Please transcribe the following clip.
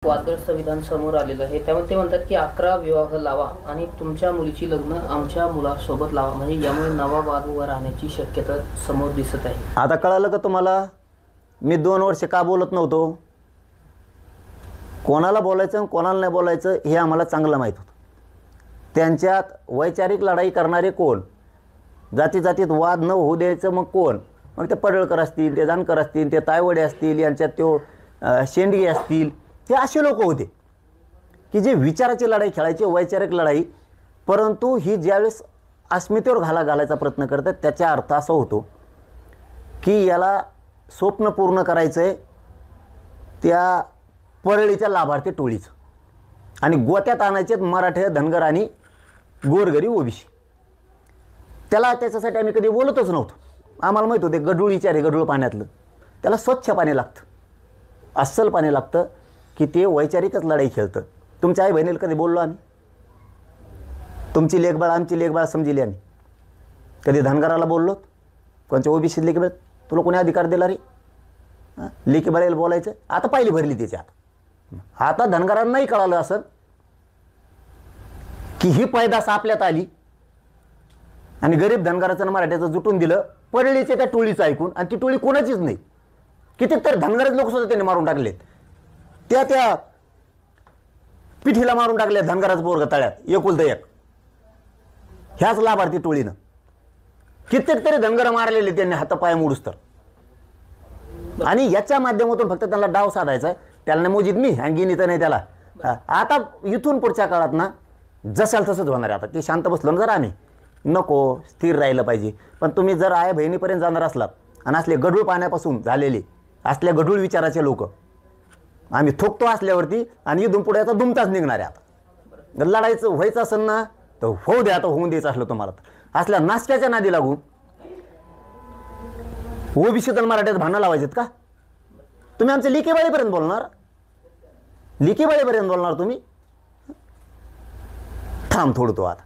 वादग्रस्त विधान समोर आलेलं आहे, त्यामुळे ते म्हणतात की 11 विवाह लावा आणि तुमच्या मुलीची लग्न आमच्या मुलासोबत लावा, म्हणजे यामुळे नवा वाद उभा राहण्याची शक्यता समोर दिसत आहे. आता कळालं का तुम्हाला मी 2 वर्ष का बोलत नव्हतो? कोणाला बोलायचं आणि कोणाला नाही बोलायचं हे आम्हाला चांगलं माहीत होतं. त्यांच्यात वैचारिक लढाई करणारे कोण, जाती जातीत वाद न होऊ द्यायचं मग कोण, मग ते पडळकर असतील, ते जानकर असतील, ते तायवडे असतील, यांच्यात तो शेंडगे असतील, हे असे लोक होते की जे विचाराची लढाई खेळायची, वैचारिक लढाई. परंतु ही ज्यावेळेस अस्मितेवर घालायचा प्रयत्न करतात त्याचा अर्थ असा होतो की याला स्वप्न पूर्ण करायचं आहे त्या परळीच्या लाभार्थी टोळीचं, आणि गोत्यात आणायचे मराठे, धनगर आणि गोरगरी ओबीसी. त्याला त्याच्यासाठी आम्ही कधी बोलतच नव्हतो. आम्हाला माहीत होते गढूळ विचार आहे, गढूळ पाण्यातलं त्याला स्वच्छ पाणी लागतं, अस्सल पाणी लागतं की ते वैचारिकच लढाई खेळतं. तुमच्या आई बहिणीला कधी बोललो आम्ही? तुमची लेखबाळ आमची लेखबाळ समजिली आम्ही? कधी धनगराला बोललो? कोणच्या ओबीसी लेखबाळ तुला कोणी अधिकार दिला रे? लेखबाळेला बोलायचं? आता पाहिली भरली त्याच्यात. आता धनगरांना नाही कळालं असं की ही पैदास आपल्यात आली आणि गरीब धनगराचं मराठ्याचं जुटून दिलं परळीचे त्या टोळीचं ऐकून, आणि ती टोळी कोणाचीच नाही. कितीतरी धनगरच लोक सुद्धा त्यांनी मारून टाकलेत. त्या पिठीला मारून टाकले धनगराचं पोरग तळ्यात, एकुलतं एक. ह्याच लाभार्थी टोळीनं कित्येक तरी धनगर मारलेले त्यांनी हातापाय मोडूस तर. आणि याच्या माध्यमातून फक्त त्यांना डाव साधायचा आहे. त्याला नाही मोजीत मी आणि गिनीत नाही त्याला. आता इथून पुढच्या काळात ना जसाल तसंच होणार आहे. आता ते शांत बसलो ना जर आम्ही, नको स्थिर राहिलं पाहिजे. पण तुम्ही जर आई बहिणीपर्यंत जाणार असलात आणि असले गढूळ पाण्यापासून झालेले असल्या गढूळ विचाराचे लोक आम्ही थोकतो असल्यावरती, आणि इथून पुढे आता दुमताच निघणार आहे. आता लढायचं व्हायचं असेल ना तर होऊ द्या. आता होऊन द्यायचं असलं तुम्हाला असल्या नाश्त्याच्या नादी लागून ओबीसी तर मराठ्यात भांडणं लावायचेत का? तुम्ही आमच्या लिकेबाळीपर्यंत बोलणार? लिकेबाळीपर्यंत बोलणार तुम्ही? थांब थोडं तो आता.